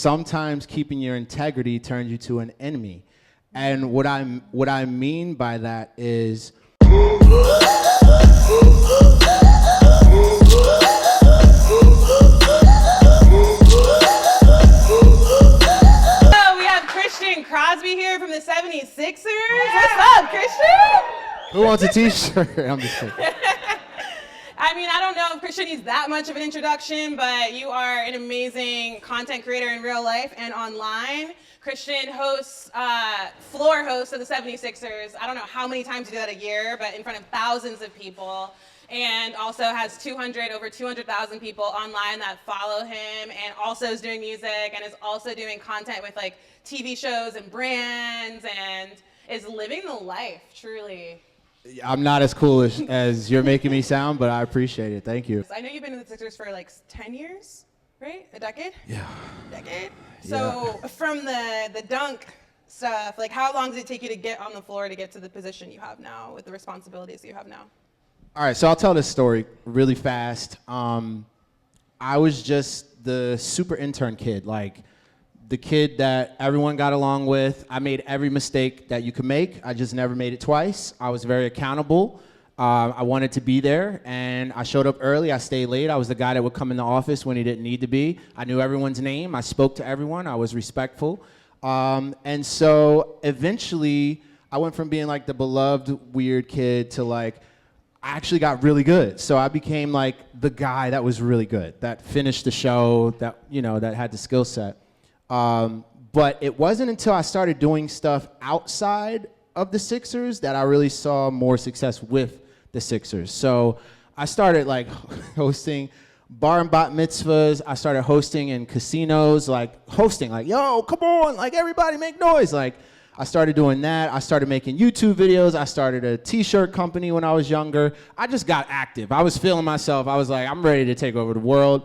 Sometimes keeping your integrity turns you to an enemy. And what I mean by that is Crosby here from the 76ers. What's up, Christian? Who wants a t-shirt? I'm just kidding. I mean, I don't know if Christian needs that much of an introduction, but you are an amazing content creator in real life and online. Christian hosts, floor host of the 76ers. I don't know how many times you do that a year, but in front of thousands of people. And also has over 200,000 people online that follow him, and also is doing music and is also doing content with like TV shows and brands, and is living the life, truly. I'm not as cool as you're making me sound, but I appreciate it. Thank you. I know you've been in the Sixers for like 10 years, right? A decade? Yeah. Decade? So from the dunk stuff, like how long did it take you to get on the floor to get to the position you have now with the responsibilities you have now? All right, so I'll tell this story really fast. I was just the super intern kid, like the kid that everyone got along with. I made every mistake that you could make. I just never made it twice. I was very accountable. I wanted to be there, and I showed up early. I stayed late. I was the guy that would come in the office when he didn't need to be. I knew everyone's name. I spoke to everyone. I was respectful. And so eventually, I went from being like the beloved weird kid to like, I actually got really good. So I became like the guy that was really good, that finished the show, that, you know, that had the skill set. But it wasn't until I started doing stuff outside of the Sixers that I really saw more success with the Sixers. So I started like hosting bar and bat mitzvahs. I started hosting in casinos, like hosting, like, yo, come on, like everybody make noise. Like, I started doing that. I started making YouTube videos. I started a t-shirt company when I was younger. I just got active. I was feeling myself. I was like, I'm ready to take over the world.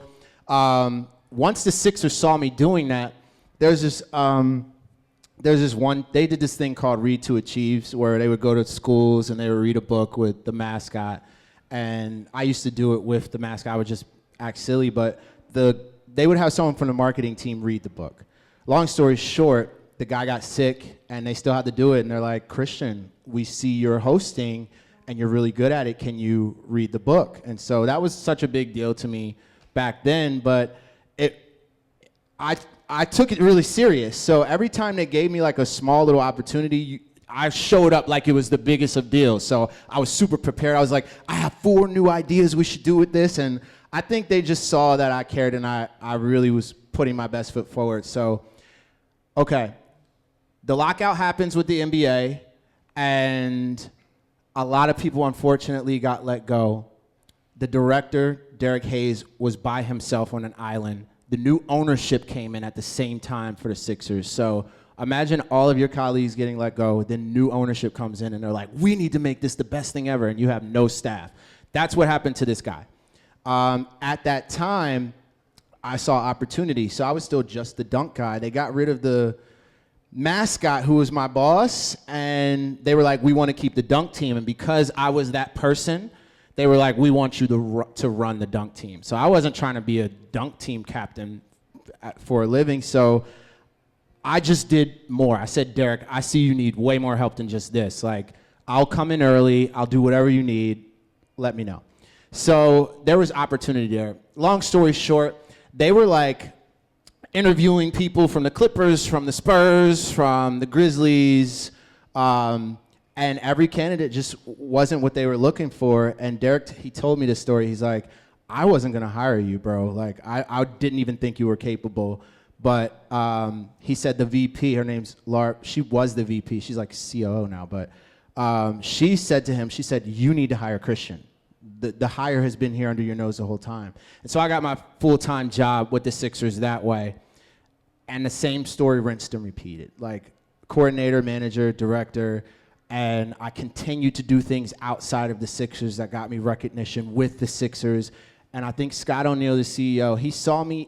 Once the Sixers saw me doing that, there's this one, they did this thing called Read to Achieve, where they would go to schools and they would read a book with the mascot. And I used to do it with the mascot. I would just act silly, but they would have someone from the marketing team read the book. Long story short, the guy got sick, and they still had to do it. And they're like, Christian, we see you're hosting, and you're really good at it. Can you read the book? And so that was such a big deal to me back then. But I took it really serious. So every time they gave me like a small little opportunity, I showed up like it was the biggest of deals. So I was super prepared. I was like, I have 4 new ideas we should do with this. And I think they just saw that I cared, and I really was putting my best foot forward. So, okay. The lockout happens with the NBA, and a lot of people, unfortunately, got let go. The director, Derek Hayes, was by himself on an island. The new ownership came in at the same time for the Sixers. So imagine all of your colleagues getting let go, then new ownership comes in, and they're like, we need to make this the best thing ever, and you have no staff. That's what happened to this guy. At that time, I saw opportunity. So I was still just the dunk guy. They got rid of the mascot, who was my boss, and they were like, we want to keep the dunk team. And because I was that person, they were like, we want you to run the dunk team. So I wasn't trying to be a dunk team captain for a living. So I just did more. I said, Derek, I see you need way more help than just this. Like, I'll come in early. I'll do whatever you need. Let me know. So there was opportunity there. Long story short, they were like interviewing people from the Clippers, from the Spurs, from the Grizzlies, and every candidate just wasn't what they were looking for. And Derek, he told me this story. He's like, I wasn't going to hire you, bro. Like, I didn't even think you were capable. But he said the VP, her name's Laura, she was the VP. She's like COO now. But she said to him, she said, you need to hire Christian. The hire has been here under your nose the whole time. And so I got my full-time job with the Sixers that way. And the same story rinsed and repeated. Like, coordinator, manager, director, and I continued to do things outside of the Sixers that got me recognition with the Sixers. And I think Scott O'Neil, the CEO, he saw me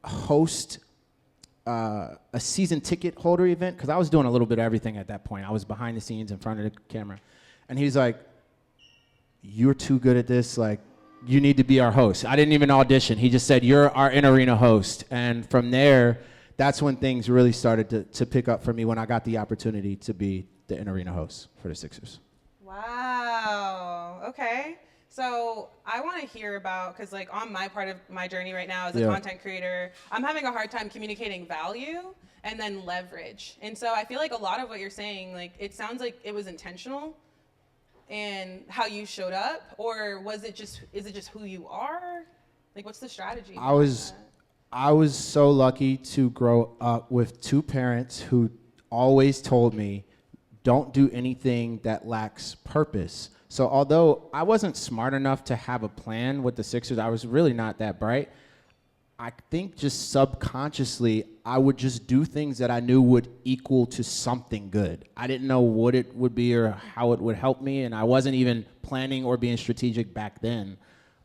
host a season ticket holder event, because I was doing a little bit of everything at that point. I was behind the scenes in front of the camera. And he's like, you're too good at this. Like, you need to be our host. I didn't even audition. He just said, you're our in-arena host. And from there, that's when things really started to pick up for me when I got the opportunity to be the in-arena host for the Sixers. Wow. Okay. So I want to hear about, because like on my part of my journey right now as a content creator, I'm having a hard time communicating value and then leverage. And so I feel like a lot of what you're saying, like it sounds like it was intentional in how you showed up, or is it just who you are? Like what's the strategy? I was so lucky to grow up with two parents who always told me, don't do anything that lacks purpose. So although I wasn't smart enough to have a plan with the Sixers, I was really not that bright. I think just subconsciously, I would just do things that I knew would equal to something good. I didn't know what it would be or how it would help me, and I wasn't even planning or being strategic back then.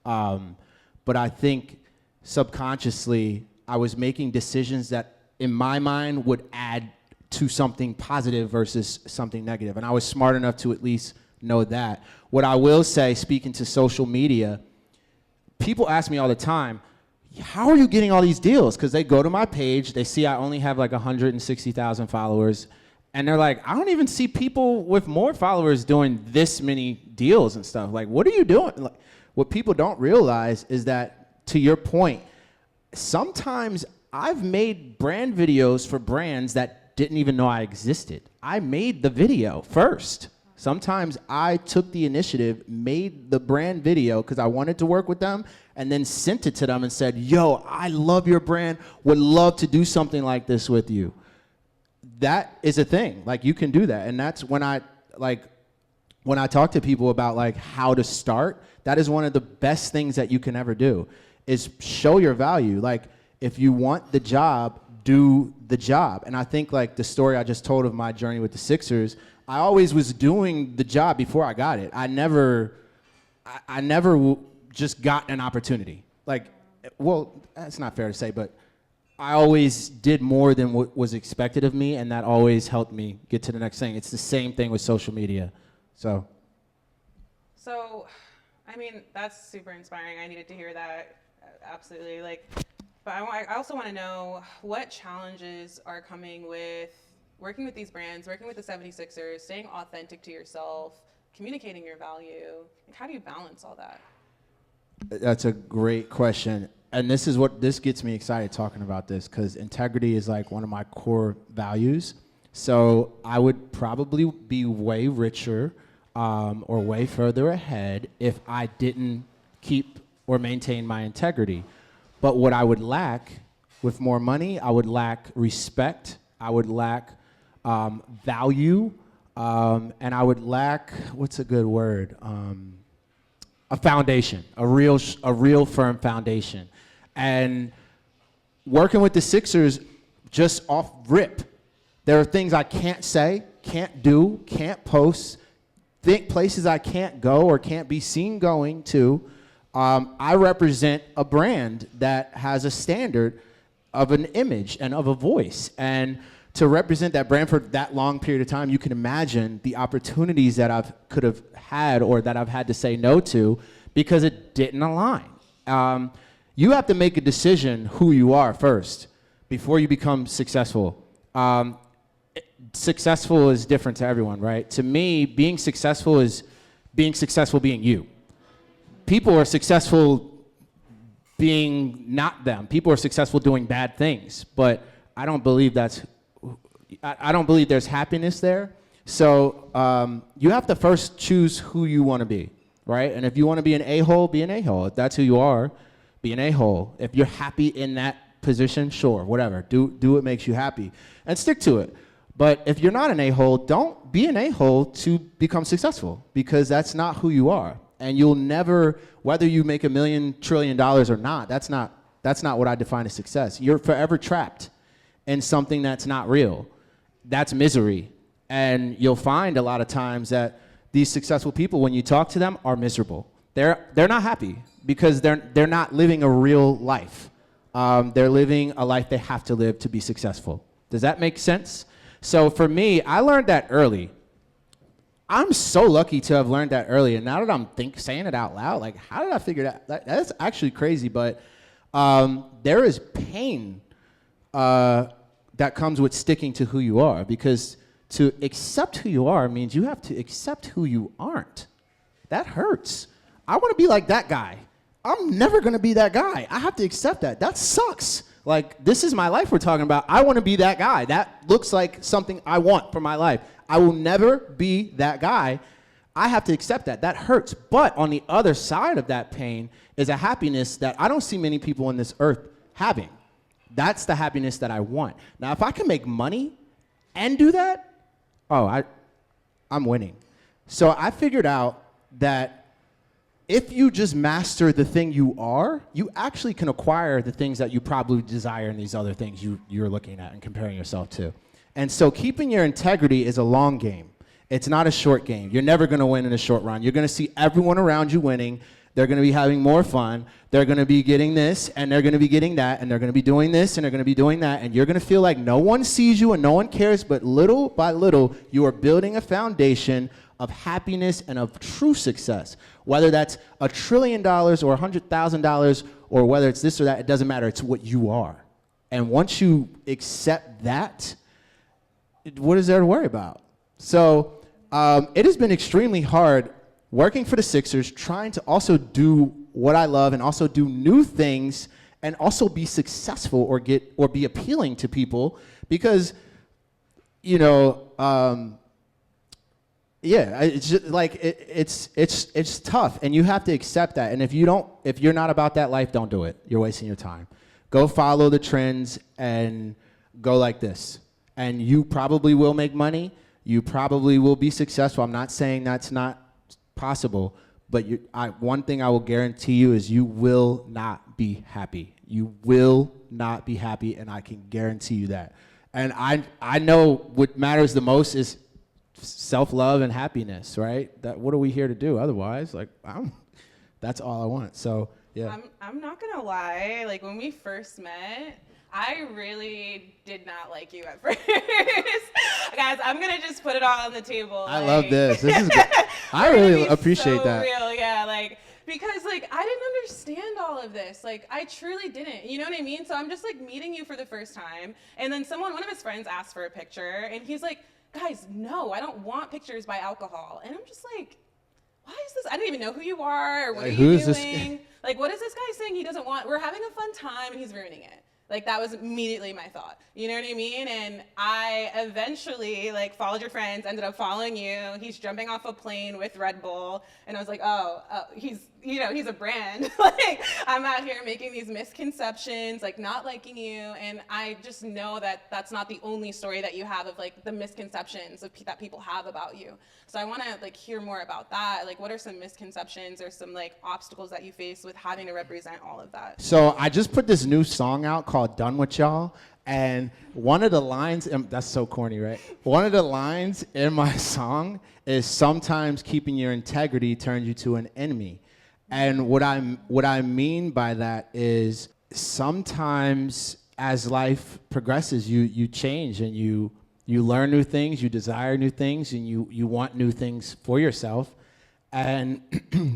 But I think subconsciously, I was making decisions that in my mind would add to something positive versus something negative. And I was smart enough to at least know that. What I will say, speaking to social media, people ask me all the time, how are you getting all these deals? Because they go to my page, they see I only have like 160,000 followers, and they're like, I don't even see people with more followers doing this many deals and stuff. Like, what are you doing? Like, what people don't realize is that, to your point, sometimes I've made brand videos for brands that didn't even know I existed. I made the video first. Sometimes I took the initiative, made the brand video because I wanted to work with them, and then sent it to them and said, yo, I love your brand, would love to do something like this with you. That is a thing. Like, you can do that. And that's when I talk to people about like how to start, that is one of the best things that you can ever do, is show your value. Like, if you want the job, do the job. And I think like the story I just told of my journey with the Sixers, I always was doing the job before I got it. I never just got an opportunity. Like, well, that's not fair to say, but I always did more than what was expected of me, and that always helped me get to the next thing. It's the same thing with social media. So, I mean, that's super inspiring. I needed to hear that, absolutely. Like, but I also want to know what challenges are coming with working with these brands, working with the 76ers, staying authentic to yourself, communicating your value. Like, how do you balance all that? That's a great question. And this gets me excited talking about this, because integrity is like one of my core values. So I would probably be way richer or way further ahead if I didn't keep or maintain my integrity. But what I would lack with more money, I would lack respect, I would lack value, and I would lack, what's a good word? A foundation, a real firm foundation. And working with the Sixers, just off rip, there are things I can't say, can't do, can't post, places I can't go or can't be seen going to. I represent a brand that has a standard of an image and of a voice. And to represent that brand for that long period of time, you can imagine the opportunities that I could have had or that I've had to say no to because it didn't align. You have to make a decision who you are first before you become successful. Successful is different to everyone, right? To me, being successful is being successful being you. People are successful being not them. People are successful doing bad things, but I don't believe there's happiness there. So you have to first choose who you want to be, right? And if you want to be an a-hole, be an a-hole. If that's who you are, be an a-hole. If you're happy in that position, sure, whatever. Do what makes you happy and stick to it. But if you're not an a-hole, don't be an a-hole to become successful, because that's not who you are. And you'll never, whether you make $1 million, $1 trillion or not, that's not what I define as success. You're forever trapped in something that's not real. That's misery. And you'll find a lot of times that these successful people, when you talk to them, are miserable. They're not happy because they're not living a real life. They're living a life they have to live to be successful. Does that make sense? So for me, I learned that early. I'm so lucky to have learned that early. And now that I'm saying it out loud, like, how did I figure that? That's actually crazy. But there is pain that comes with sticking to who you are, because to accept who you are means you have to accept who you aren't. That hurts. I want to be like that guy. I'm never going to be that guy. I have to accept that. That sucks. Like, this is my life we're talking about. I want to be that guy. That looks like something I want for my life. I will never be that guy. I have to accept that. That hurts. But on the other side of that pain is a happiness that I don't see many people on this earth having. That's the happiness that I want. Now, if I can make money and do that, I'm winning. So I figured out that if you just master the thing you are, you actually can acquire the things that you probably desire in these other things you're looking at and comparing yourself to. And so keeping your integrity is a long game. It's not a short game. You're never going to win in a short run. You're going to see everyone around you winning. They're going to be having more fun. They're going to be getting this, and they're going to be getting that, and they're going to be doing this, and they're going to be doing that, and you're going to feel like no one sees you and no one cares, but little by little, you are building a foundation of happiness and of true success. Whether that's $1 trillion or $100,000 or whether it's this or that, it doesn't matter. It's what you are. And once you accept that, what is there to worry about? So it has been extremely hard working for the Sixers, trying to also do what I love and also do new things and also be successful or be appealing to people because, it's just like it's tough, and you have to accept that. And if you're not about that life, don't do it. You're wasting your time. Go follow the trends and go like this, and you probably will make money. You probably will be successful. I'm not saying that's not possible, but one thing I will guarantee you is you will not be happy. You will not be happy, and I can guarantee you that. And I know what matters the most is self-love and happiness, right? What are we here to do otherwise? Like, that's all I want. So, yeah. I'm not gonna lie. Like, when we first met, I really did not like you at first. Guys, I'm gonna just put it all on the table. I love this. This is good. I really appreciate so that. Real, yeah, because I didn't understand all of this. I truly didn't. You know what I mean? So I'm just meeting you for the first time, and then one of his friends asked for a picture, and he's like, "Guys, no, I don't want pictures by alcohol." And I'm just like, why is this? I don't even know who you are, or what are you doing? What is this guy saying he doesn't want? We're having a fun time, and he's ruining it. That was immediately my thought. You know what I mean? And I eventually, followed your friends, ended up following you. He's jumping off a plane with Red Bull. And I was like, he's a brand. I'm out here making these misconceptions, not liking you. And I just know that that's not the only story that you have of, the misconceptions that people have about you. So I want to, hear more about that. What are some misconceptions or some, obstacles that you face with having to represent all of that? So I just put this new song out called Done With Y'all. And one of the lines, that's so corny, right? One of the lines in my song is sometimes keeping your integrity turns you to an enemy. And what I mean by that is sometimes as life progresses, you change and you learn new things, you desire new things, and you want new things for yourself. And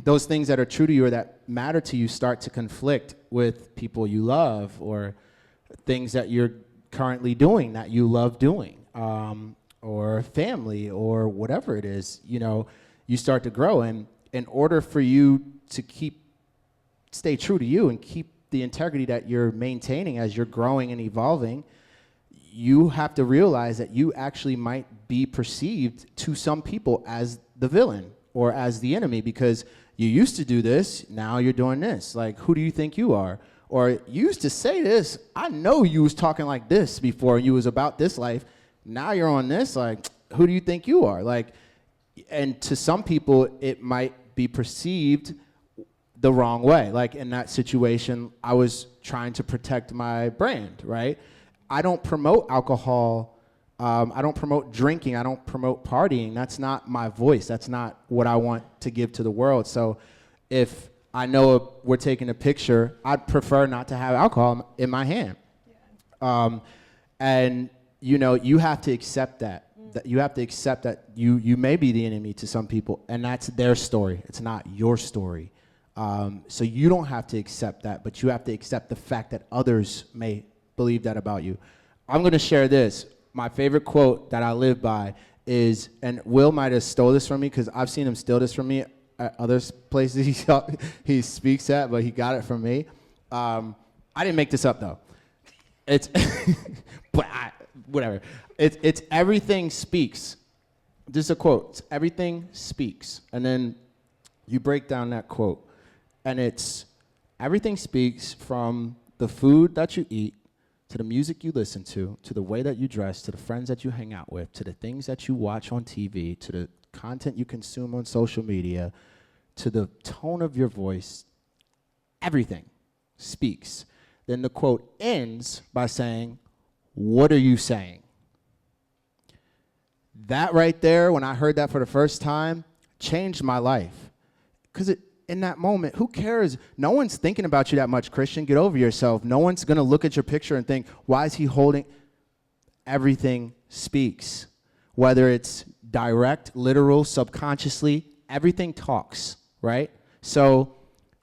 those things that are true to you or that matter to you start to conflict with people you love or things that you're currently doing that you love doing, or family or whatever it is. You start to grow. And in order for you to stay true to you and keep the integrity that you're maintaining as you're growing and evolving, you have to realize that you actually might be perceived to some people as the villain or as the enemy because you used to do this, now you're doing this. Who do you think you are? Or you used to say this, I know you was talking like this before and you was about this life. Now you're on this, who do you think you are? And to some people, it might be perceived the wrong way. In that situation, I was trying to protect my brand, right? I don't promote alcohol. I don't promote drinking. I don't promote partying. That's not my voice. That's not what I want to give to the world. So if I know we're taking a picture, I'd prefer not to have alcohol in my hand. Yeah. And, you have to accept that. You have to accept that you may be the enemy to some people, and that's their story. It's not your story. So you don't have to accept that, but you have to accept the fact that others may believe that about you. I'm going to share this. My favorite quote that I live by is, and Will might have stole this from me because I've seen him steal this from me at other places he speaks at, but he got it from me. I didn't make this up though. It's, whatever. It's everything speaks. This is a quote. It's everything speaks. And then you break down that quote, and it's everything speaks from the food that you eat, to the music you listen to the way that you dress, to the friends that you hang out with, to the things that you watch on TV, to the content you consume on social media, to the tone of your voice. Everything speaks. Then the quote ends by saying, "What are you saying?" That right there, when I heard that for the first time, changed my life. Because in that moment, who cares? No one's thinking about you that much, Christian. Get over yourself. No one's going to look at your picture and think, why is he holding? Everything speaks. Whether it's direct, literal, subconsciously, everything talks, right? So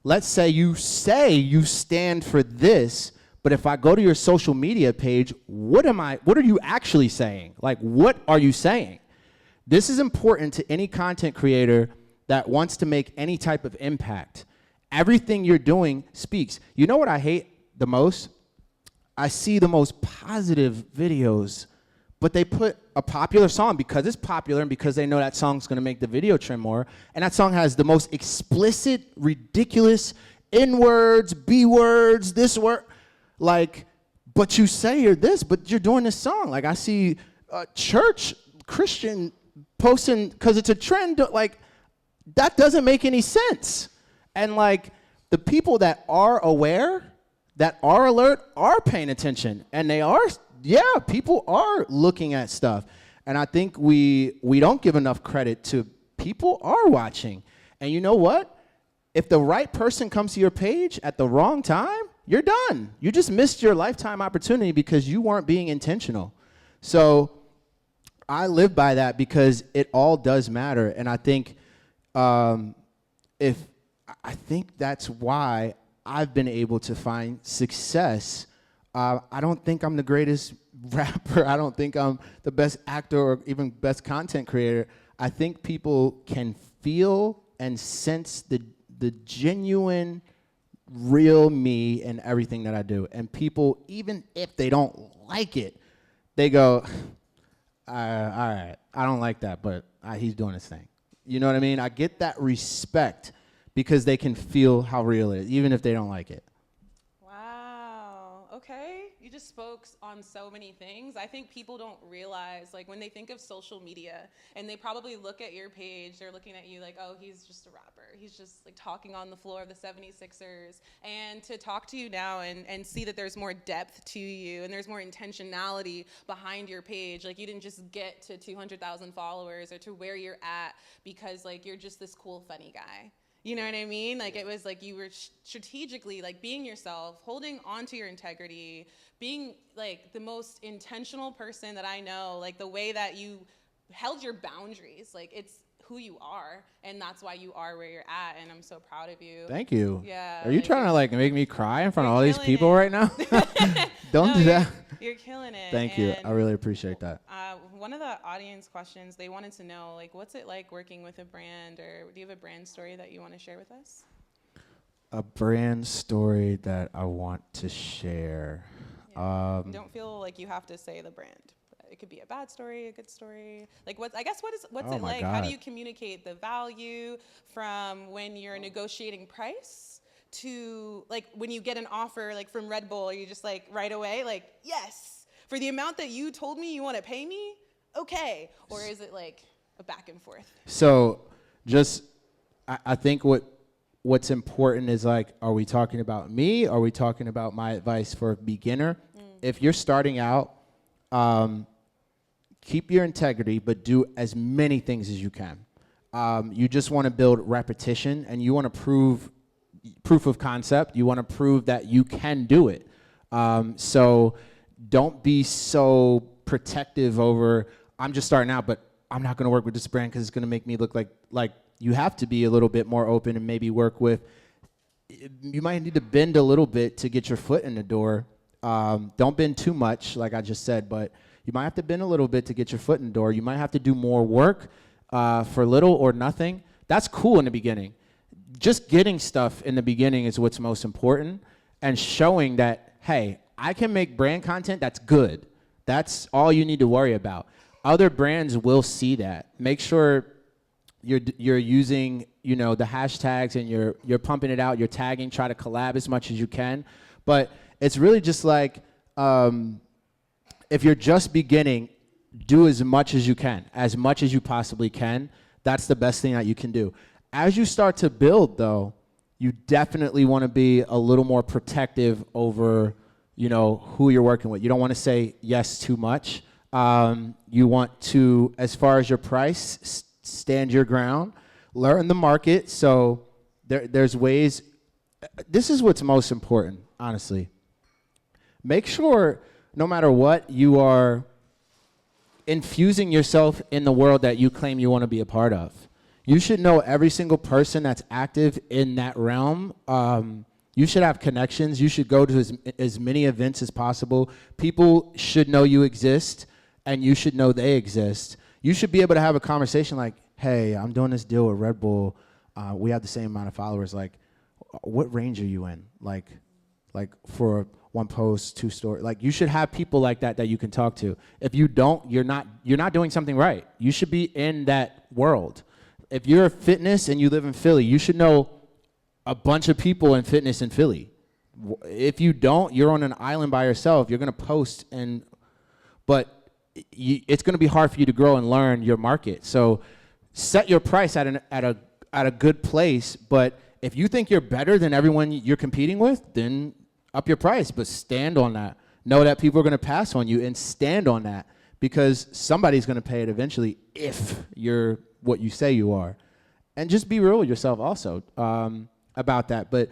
let's say you stand for this, but if I go to your social media page, what are you actually saying? Like, what are you saying? This is important to any content creator that wants to make any type of impact. Everything you're doing speaks. You know what I hate the most? I see the most positive videos, but they put a popular song because it's popular and because they know that song's gonna make the video trend more, and that song has the most explicit, ridiculous N-words, B-words, this word, like, but you say you're this, but you're doing this song. Like, I see church Christian posting, because it's a trend, like, that doesn't make any sense. And like the people that are aware, that are alert, are paying attention. And they are, people are looking at stuff. And I think we don't give enough credit to people are watching. And you know what? If the right person comes to your page at the wrong time, you're done. You just missed your lifetime opportunity because you weren't being intentional. So I live by that because it all does matter. And I think I think that's why I've been able to find success. I don't think I'm the greatest rapper. I don't think I'm the best actor or even best content creator. I think people can feel and sense the genuine, real me in everything that I do. And people, even if they don't like it, they go, all right, I don't like that, but he's doing his thing. You know what I mean? I get that respect because they can feel how real it is, even if they don't like it. Wow. Okay. You just spoke on so many things. I think people don't realize, like, when they think of social media and they probably look at your page, they're looking at you like, oh, he's just a rapper. He's just like talking on the floor of the 76ers. And to talk to you now and see that there's more depth to you and there's more intentionality behind your page. Like, you didn't just get to 200,000 followers or to where you're at because like you're just this cool, funny guy. You know what I mean? Like, it was like you were strategically, like, being yourself, holding on to your integrity, being, like, the most intentional person that I know, like, the way that you held your boundaries. Like, it's who you are, and that's why you are where you're at, and I'm so proud of you. Thank you. Yeah. Are you trying to, like, make me cry in front of all these killing people it. right now? Don't do that. You're killing it. Thank you. I really appreciate that. One of the audience questions, they wanted to know, like, what's it like working with a brand, or do you have a brand story that you want to share with us? A brand story that I want to share. Yeah. Don't feel like you have to say the brand. It could be a bad story, a good story. Like, what's it like? God. How do you communicate the value from when you're negotiating price to, like, when you get an offer, like, from Red Bull, you just, like, right away, like, yes, for the amount that you told me you want to pay me, okay. Or is it, like, a back and forth? So just, I think what's important is, like, are we talking about me? Are we talking about my advice for a beginner? If you're starting out, keep your integrity, but do as many things as you can. You just want to build repetition, and you want to proof of concept. You want to prove that you can do it. So don't be so protective over, I'm just starting out, but I'm not going to work with this brand because it's going to make me look like you have to be a little bit more open and maybe work with, you might need to bend a little bit to get your foot in the door. Don't bend too much, like I just said, but you might have to bend a little bit to get your foot in the door. You might have to do more work for little or nothing. That's cool in the beginning. Just getting stuff in the beginning is what's most important, and showing that, hey, I can make brand content that's good. That's all you need to worry about. Other brands will see that. Make sure you're using, the hashtags, and you're pumping it out, you're tagging, try to collab as much as you can. But it's really just like, if you're just beginning, do as much as you can, as much as you possibly can. That's the best thing that you can do. As you start to build, though, you definitely want to be a little more protective over, who you're working with. You don't want to say yes too much. You want to, as far as your price, stand your ground, learn the market. So there's ways. This is what's most important, honestly. Make sure, no matter what, you are infusing yourself in the world that you claim you want to be a part of. You should know every single person that's active in that realm. You should have connections. You should go to as many events as possible. People should know you exist, and you should know they exist. You should be able to have a conversation like, hey, I'm doing this deal with Red Bull. We have the same amount of followers. Like, what range are you in? Like for one post, 2 stories. Like, you should have people like that you can talk to. If you don't, you're not doing something right. You should be in that world. If you're a fitness and you live in Philly, you should know a bunch of people in fitness in Philly. If you don't, you're on an island by yourself. You're gonna post, but it's gonna be hard for you to grow and learn your market. So set your price at a good place. But if you think you're better than everyone you're competing with, then up your price. But stand on that. Know that people are gonna pass on you, and stand on that, because somebody's gonna pay it eventually if you're what you say you are. And just be real with yourself also about that. But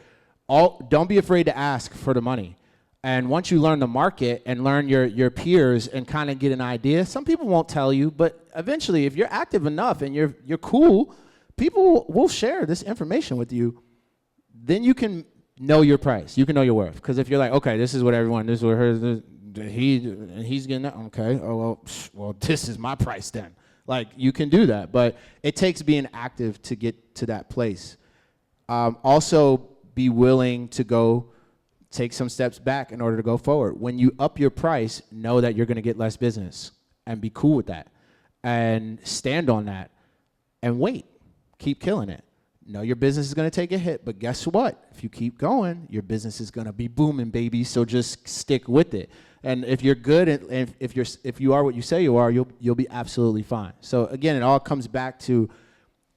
don't be afraid to ask for the money. And once you learn the market and learn your peers and kind of get an idea, some people won't tell you, but eventually, if you're active enough and you're cool, people will share this information with you. Then you can know your price. You can know your worth. Because if you're like, okay, this is what everyone, this is what he's getting that, okay, well, this is my price then. Like, you can do that, but it takes being active to get to that place. Also, be willing to go take some steps back in order to go forward. When you up your price, know that you're going to get less business, and be cool with that, and stand on that, and wait. Keep killing it. Know your business is going to take a hit, but guess what? If you keep going, your business is going to be booming, baby. So just stick with it. And if you're good, and if you are what you say you are, you'll be absolutely fine. So again, it all comes back to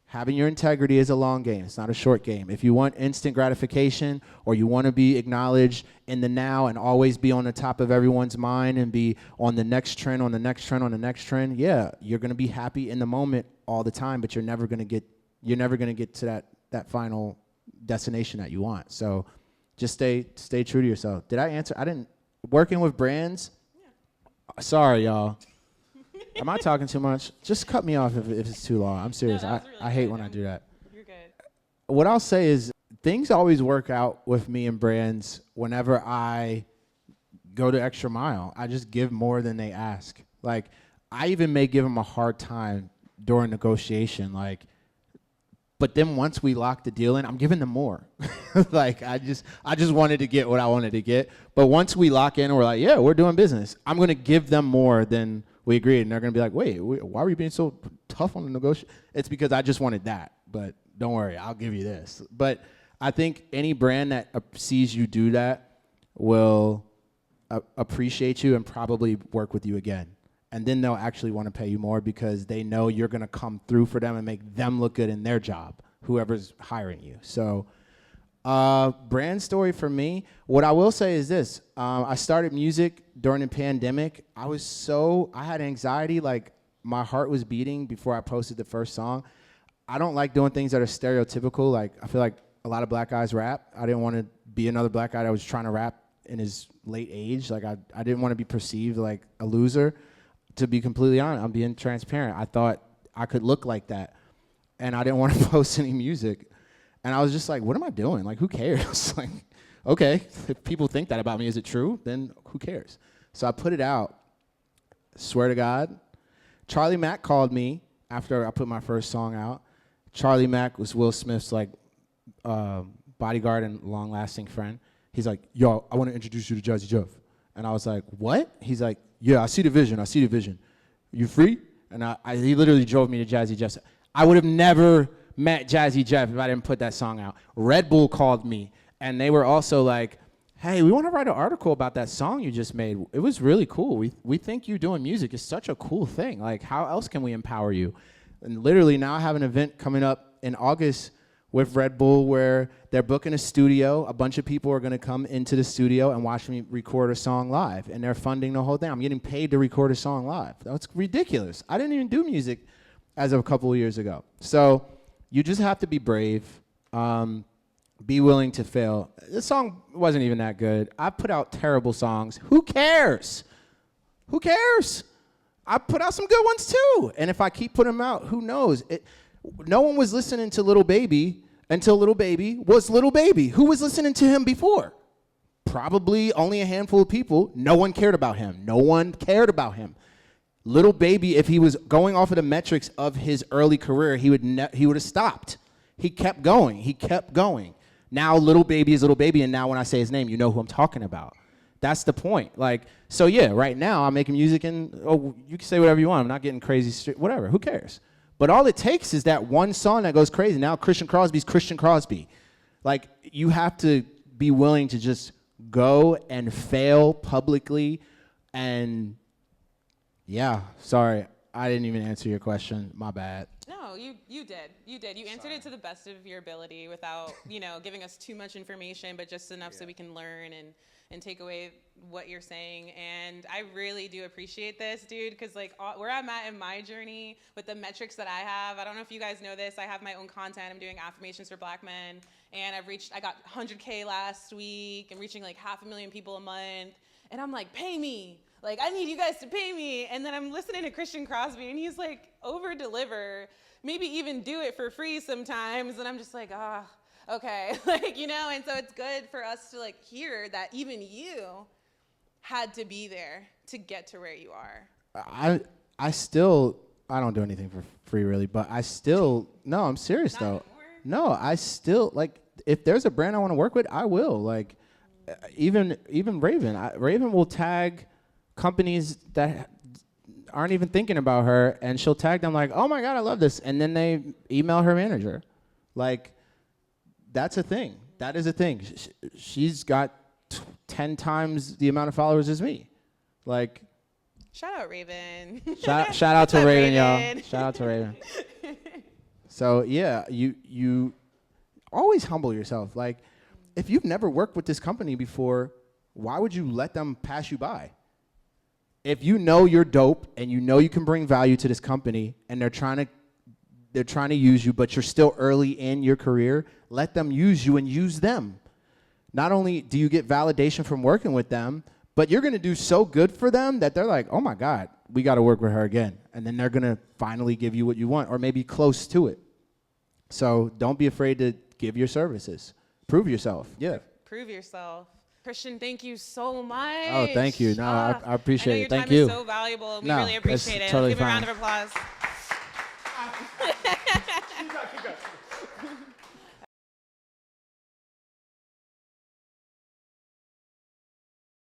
having your integrity is a long game. It's not a short game. If you want instant gratification, or you want to be acknowledged in the now and always be on the top of everyone's mind and be on the next trend, on the next trend, on the next trend, yeah, you're going to be happy in the moment all the time, but you're never going to get to that final destination that you want. So just stay true to yourself. Did I answer? I didn't. Working with brands? Yeah. Sorry, y'all. Am I talking too much? Just cut me off if it's too long. I'm serious. No, I hate when I do that. You're good. What I'll say is things always work out with me and brands whenever I go the extra mile. I just give more than they ask. Like, I even may give them a hard time during negotiation. Like, but then once we lock the deal in, I'm giving them more. Like, I just wanted to get what I wanted to get. But once we lock in and we're like, yeah, we're doing business, I'm going to give them more than we agreed. And they're going to be like, wait, why were you being so tough on the negotiation? It's because I just wanted that. But don't worry, I'll give you this. But I think any brand that sees you do that will appreciate you and probably work with you again. And then they'll actually want to pay you more because they know you're going to come through for them and make them look good in their job, whoever's hiring you. So brand story for me, what I will say is this. I started music during the pandemic. I had anxiety, like my heart was beating before I posted the first song. I don't like doing things that are stereotypical. Like, I feel like a lot of black guys rap. I didn't want to be another black guy that was trying to rap in his late age. Like, I didn't want to be perceived like a loser. To be completely honest, I'm being transparent. I thought I could look like that, and I didn't want to post any music. And I was just like, what am I doing? Like, who cares? Like, okay, if people think that about me, is it true? Then who cares? So I put it out. Swear to God. Charlie Mack called me after I put my first song out. Charlie Mack was Will Smith's like bodyguard and long-lasting friend. He's like, yo, I want to introduce you to Jazzy Jeff. And I was like, what? He's like, yeah, I see the vision. You free? And he literally drove me to Jazzy Jeff. I would have never met Jazzy Jeff if I didn't put that song out. Red Bull called me, and they were also like, hey, we want to write an article about that song you just made. It was really cool. We think you doing music is such a cool thing. Like, how else can we empower you? And literally now I have an event coming up in August with Red Bull where they're booking a studio. A bunch of people are going to come into the studio and watch me record a song live, and they're funding the whole thing. I'm getting paid to record a song live. That's ridiculous. I didn't even do music as of a couple of years ago. So you just have to be brave, be willing to fail. This song wasn't even that good. I put out terrible songs. Who cares? Who cares? I put out some good ones too. And if I keep putting them out, who knows? No one was listening to Lil Baby until Lil Baby was Lil Baby. Who was listening to him before? Probably only a handful of people. No one cared about him. Lil Baby, if he was going off of the metrics of his early career, he would have stopped. He kept going. Now Lil Baby is Lil Baby, and now when I say his name, you know who I'm talking about. That's the point. Like, so yeah, right now I'm making music, and you can say whatever you want. I'm not getting crazy, whatever. Who cares? But all it takes is that one song that goes crazy. Now Christian Crosby's Christian Crosby. Like, you have to be willing to just go and fail publicly. And yeah, sorry, I didn't even answer your question. My bad. No, you did. You answered it to the best of your ability without, giving us too much information, but just enough so we can learn and take away what you're saying. And I really do appreciate this, dude, because like where I'm at in my journey with the metrics that I have, I don't know if you guys know this, I have my own content. I'm doing Affirmations for Black men, and I got 100K last week. I'm reaching like 500,000 people a month, and I'm like, pay me. Like, I need you guys to pay me. And then I'm listening to Christian Crosby, and he's like, over-deliver, maybe even do it for free sometimes. And I'm just like, okay. And so it's good for us to like hear that even you had to be there to get to where you are. I don't do anything for free really, but I'm serious though. Anymore? No, I still, like, if there's a brand I want to work with, I will. Like, even Raven. Raven will tag companies that aren't even thinking about her, and she'll tag them like, oh my God, I love this. And then they email her manager. Like, that's a thing. That is a thing. She's got 10 times the amount of followers as me. Like, shout out Raven. Shout out to Raven, y'all. Shout out to Raven. So yeah, you always humble yourself. Like, if you've never worked with this company before, why would you let them pass you by? If you know you're dope and you know you can bring value to this company, and they're trying to use you, but you're still early in your career, let them use you and use them. Not only do you get validation from working with them, but you're going to do so good for them that they're like, oh my God, we got to work with her again. And then they're going to finally give you what you want, or maybe close to it. So don't be afraid to give your services. Prove yourself. Yeah. Prove yourself. Christian, thank you so much. Oh, thank you. No, I appreciate it. Thank you. Your time is so valuable. We really appreciate it. Totally Give me a fine. round of applause.